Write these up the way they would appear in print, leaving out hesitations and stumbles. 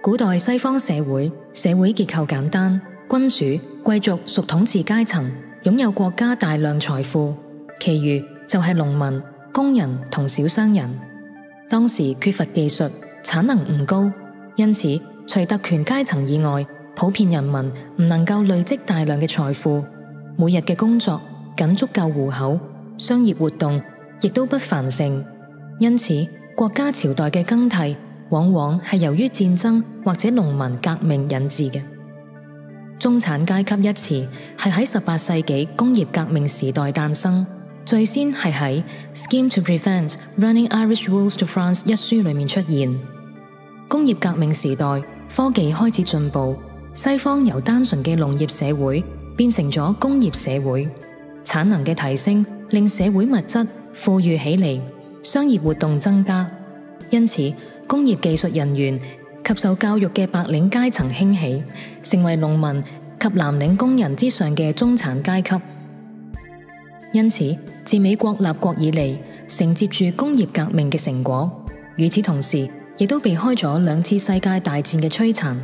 古代西方社會結構簡單，君主、貴族屬統治階層，擁有國家大量財富，其餘就係農民、工人同小商人。當時缺乏技術，產能唔高，因此除特權階層以外，普遍人民唔能夠累積大量嘅財富，每日嘅工作僅足夠糊口，商業活動亦都不繁盛。因此國家朝代嘅更替往往係由於戰爭或者農民革命引致嘅。中產階級一詞係喺18世紀工業革命時代誕生，最先係喺《Scheme to Prevent Running Irish Wolves to France》一書裏面出現。工業革命時代，科技開始進步，西方由單純嘅農業社會變成咗工業社會，產能嘅提升令社會物質富裕起嚟，商業活動增加，因此工業技術人員及受教育嘅白領階層興起，成為農民及藍領工人之上嘅中產階級。因此，自美國立國以嚟，承接住工業革命嘅成果，與此同時，亦都避開咗2次世界大戰嘅摧殘。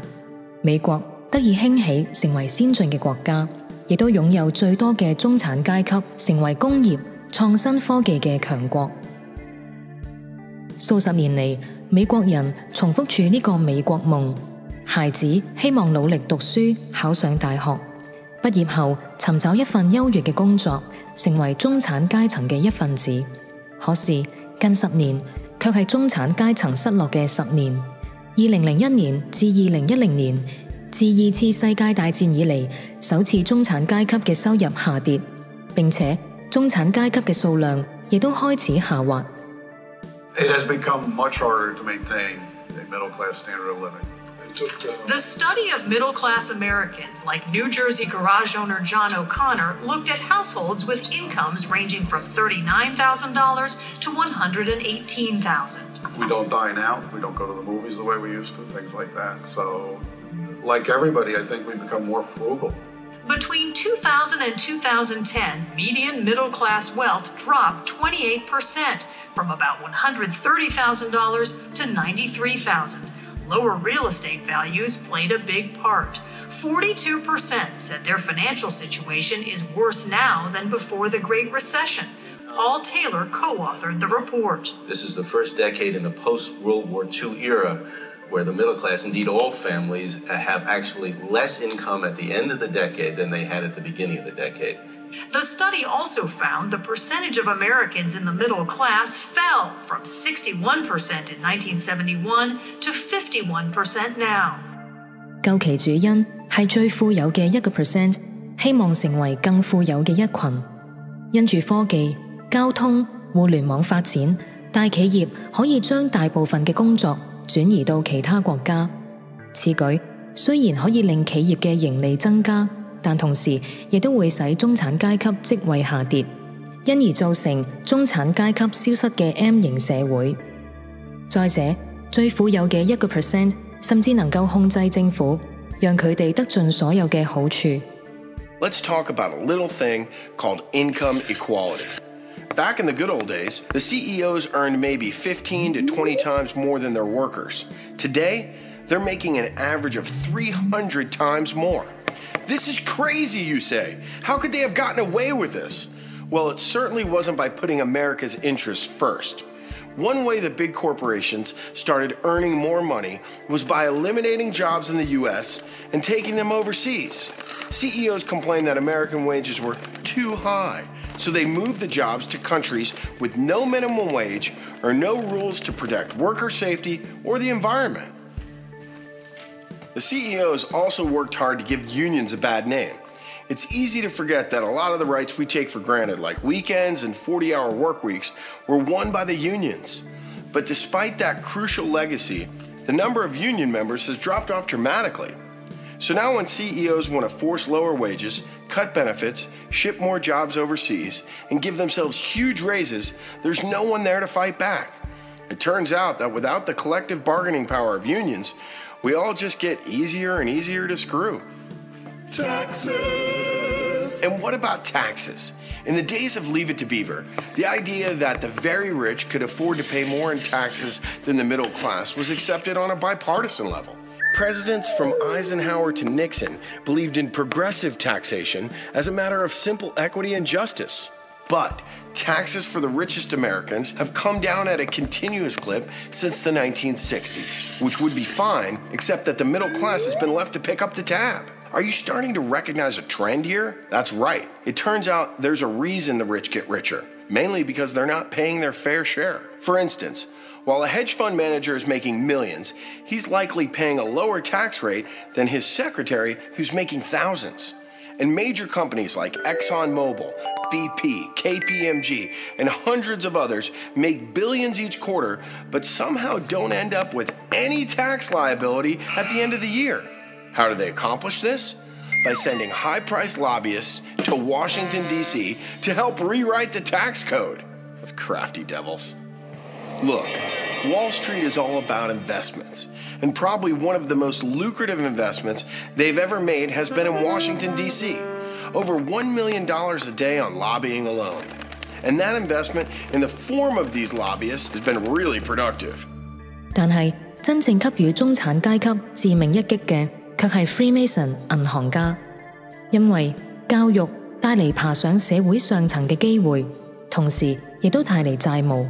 美國得以興起成為先進嘅國家，亦都擁有最多嘅中產階級，成為工業創新科技嘅強國。數十年嚟，美國人重複住呢個美國夢，孩子希望努力讀書，考上大學，畢業後尋找一份優越嘅工作，成為中產階層嘅一份子。可是近10年卻係中產階層失落嘅10年。2001年至2010年，自2次世界大戰以嚟，首次中產階級嘅收入下跌，並且中產階級嘅數量亦都開始下滑。It has become much harder to maintain a middle-class standard of living. The study of middle-class Americans, like New Jersey garage owner John O'Connor, looked at households with incomes ranging from $39,000 to $118,000. We don't dine out. We don't go to the movies the way we used to, things like that. So, like everybody, I think we've become more frugal. Between 2000 and 2010, median middle-class wealth dropped 28%, from about $130,000 to $93,000. Lower real estate values played a big part. 42% said their financial situation is worse now than before the Great Recession. Paul Taylor co-authored the report. This is the first decade in the post-World War II era where the middle class, indeed all families, have actually less income at the end of the decade than they had at the beginning of the decade. The study also found the percentage of Americans in the middle class fell from 61% in 1971 to 51% now. 究其主因係最富有嘅1%，希望成為更富有嘅一群。因住科技、交通、互聯網發展，大企業可以將大部分嘅工作轉移到其他國家。此舉雖然可以令企業嘅盈利增加，但同時亦都會使中產階級職位下跌，因而造成中產階級消失嘅 M 型社會。再者，最富有嘅1%甚至能夠控制政府，讓佢哋得盡所有嘅好處。Let's talk about a little thing called income equality. Back in the good old days, the CEOs earned maybe 15 to 20 times more than their workers. Today, they're making an average of 300 times more. This is crazy, you say. How could they have gotten away with this? Well, it certainly wasn't by putting America's interests first. One way that big corporations started earning more money was by eliminating jobs in the US and taking them overseas. CEOs complained that American wages were too high, so they moved the jobs to countries with no minimum wage or no rules to protect worker safety or the environment. The CEOs also worked hard to give unions a bad name. It's easy to forget that a lot of the rights we take for granted, like weekends and 40-hour work weeks, were won by the unions. But despite that crucial legacy, the number of union members has dropped off dramatically. So now when CEOs want to force lower wages, cut benefits, ship more jobs overseas, and give themselves huge raises, there's no one there to fight back. It turns out that without the collective bargaining power of unions, we all just get easier and easier to screw. Taxes! And what about taxes? In the days of Leave It to Beaver, the idea that the very rich could afford to pay more in taxes than the middle class was accepted on a bipartisan level. Presidents from Eisenhower to Nixon believed in progressive taxation as a matter of simple equity and justice. But taxes for the richest Americans have come down at a continuous clip since the 1960s, which would be fine, except that the middle class has been left to pick up the tab. Are you starting to recognize a trend here? That's right. It turns out there's a reason the rich get richer, mainly because they're not paying their fair share. For instance, while a hedge fund manager is making millions, he's likely paying a lower tax rate than his secretary who's making thousands. And major companies like ExxonMobil, BP, KPMG, and hundreds of others make billions each quarter, but somehow don't end up with any tax liability at the end of the year. How do they accomplish this? By sending high-priced lobbyists to Washington, D.C. to help rewrite the tax code. Those crafty devils. Look, Wall Street is all about investments, and probably one of the most lucrative investments they've ever made has been in Washington, D.C. Over $1 million a day on lobbying alone. And that investment in the form of these lobbyists has been really productive. 但係真正給予中產階級致命一擊嘅，卻係 Freemason 銀行家，因為教育帶嚟爬上社會上層嘅機會，同時亦都帶嚟債務。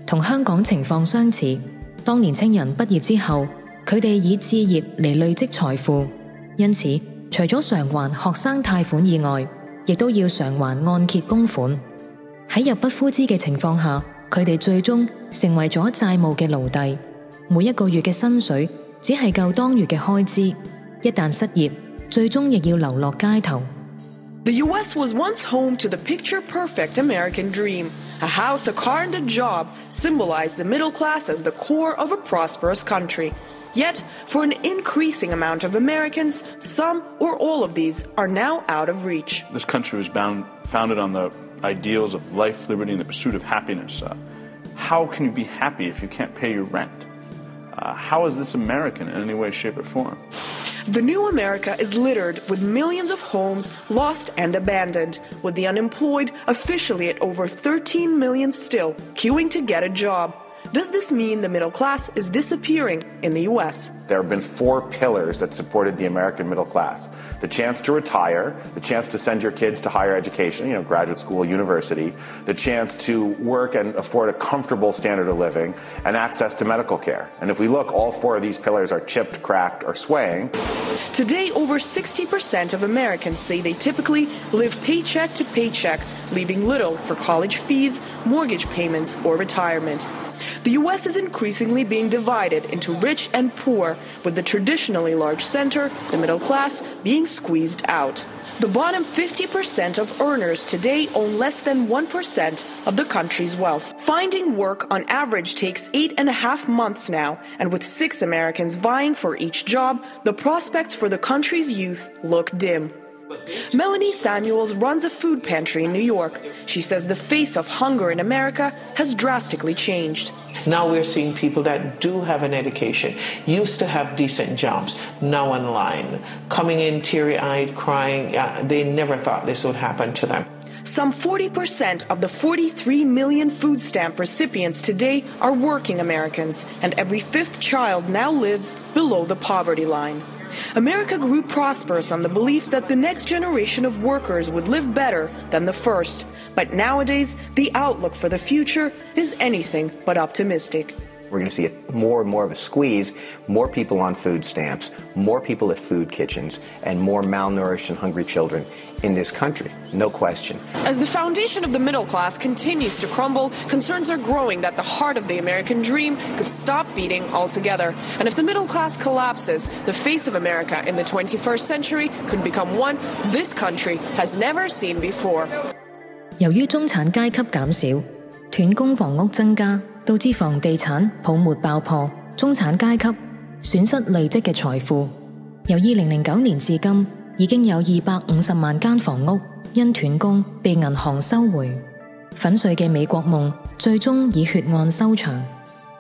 同香港情況相似，當年青人畢業之後，佢哋以置業嚟累積財富，因此除咗償還學生貸款以外，亦都要償還按揭供款。喺入不敷支嘅情況下，佢哋最終成為咗債務嘅奴隸，每一個月嘅薪水只係夠當月嘅開支，一旦失業，最終亦要流落街頭。The U.S. was once home to the picture-perfect American dream. A house, a car, and a job symbolized the middle class as the core of a prosperous country. Yet, for an increasing amount of Americans, some or all of these are now out of reach. This country was founded on the ideals of life, liberty, and the pursuit of happiness. How can you be happy if you can't pay your rent? How is this American in any way, shape, or form? The new America is littered with millions of homes lost and abandoned, with the unemployed officially at over 13 million still, queuing to get a job. Does this mean the middle class is disappearing in the U.S.? There have been 4 pillars that supported the American middle class. The chance to retire, the chance to send your kids to higher education, graduate school, university, the chance to work and afford a comfortable standard of living, and access to medical care. And if we look, all 4 of these pillars are chipped, cracked, or swaying. Today, over 60% of Americans say they typically live paycheck to paycheck, leaving little for college fees, mortgage payments, or retirement. The U.S. is increasingly being divided into rich and poor, with the traditionally large center, the middle class, being squeezed out. The bottom 50% of earners today own less than 1% of the country's wealth. Finding work on average takes 8.5 months now, and with 6 Americans vying for each job, the prospects for the country's youth look dim. Melanie Samuels runs a food pantry in New York. She says the face of hunger in America has drastically changed. Now we're seeing people that do have an education, used to have decent jobs, now online, coming in teary-eyed, crying. They never thought this would happen to them. Some 40% of the 43 million food stamp recipients today are working Americans, and every 5th child now lives below the poverty line. America grew prosperous on the belief that the next generation of workers would live better than the first. But nowadays, the outlook for the future is anything but optimistic. We're going to see more and more of a squeeze, more people on food stamps, more people at food kitchens, and more malnourished and hungry children in this country, no question. As the foundation of the middle class continues to crumble, concerns are growing that the heart of the American dream could stop beating altogether. And if the middle class collapses, the face of America in the 21st century could become one this country has never seen before. 由於中產階級減少，斷供房屋增加，導致房地產泡沫爆破，中產階級損失累積嘅財富。由2009年至今，已經有250萬間房屋因斷供被銀行收回，粉碎嘅美國夢最終以血案收場。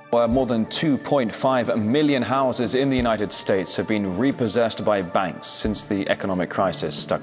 More than 2.5 million houses in the United States have been repossessed by banks since the economic crisis struck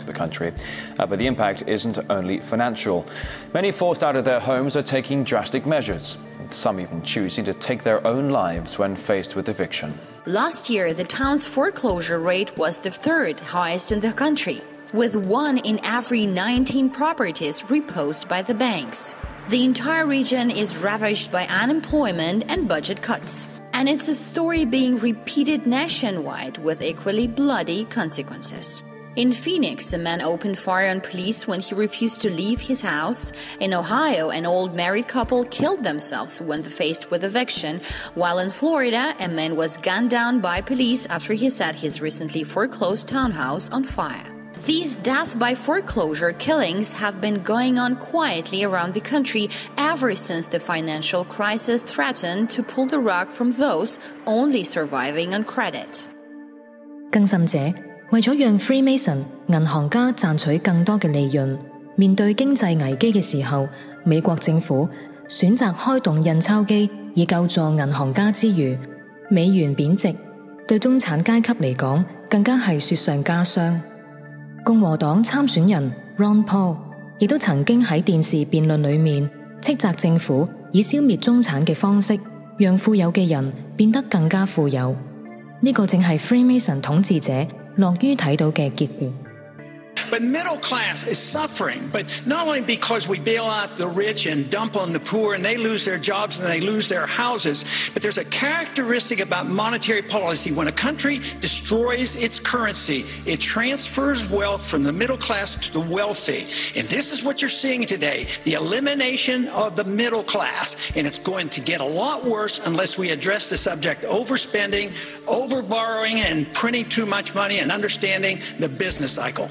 the country. But the impact isn't only financial. Many forced out of their homes are taking drastic measures. with some even choosing to take their own lives when faced with eviction. Last year, the town's foreclosure rate was the third highest in the country, with 1 in every 19 properties repossessed by the banks. The entire region is ravaged by unemployment and budget cuts. And it's a story being repeated nationwide with equally bloody consequences. In Phoenix, a man opened fire on police when he refused to leave his house. In Ohio, an old married couple killed themselves when faced with eviction, while in Florida, a man was gunned down by police after he set his recently foreclosed townhouse on fire. These death by foreclosure killings have been going on quietly around the country ever since the financial crisis threatened to pull the rug from those only surviving on credit. 更甚者，為咗讓 Freemason 銀行家賺取更多嘅利潤，面對經濟危機嘅時候，美國政府選擇開動印鈔機以救助銀行家之餘，美元貶值對中產階級嚟講更加係雪上加霜。共和黨參選人 Ron Paul 亦都曾經喺電視辯論裏面斥責政府以消滅中產嘅方式，讓富有嘅人變得更加富有。呢個正係 Freemason 統治者樂於睇到嘅結局。But middle class is suffering, but not only because we bail out the rich and dump on the poor and they lose their jobs and they lose their houses, but there's a characteristic about monetary policy. When a country destroys its currency, it transfers wealth from the middle class to the wealthy. And this is what you're seeing today, the elimination of the middle class. And it's going to get a lot worse unless we address the subject overspending, overborrowing, and printing too much money and understanding the business cycle.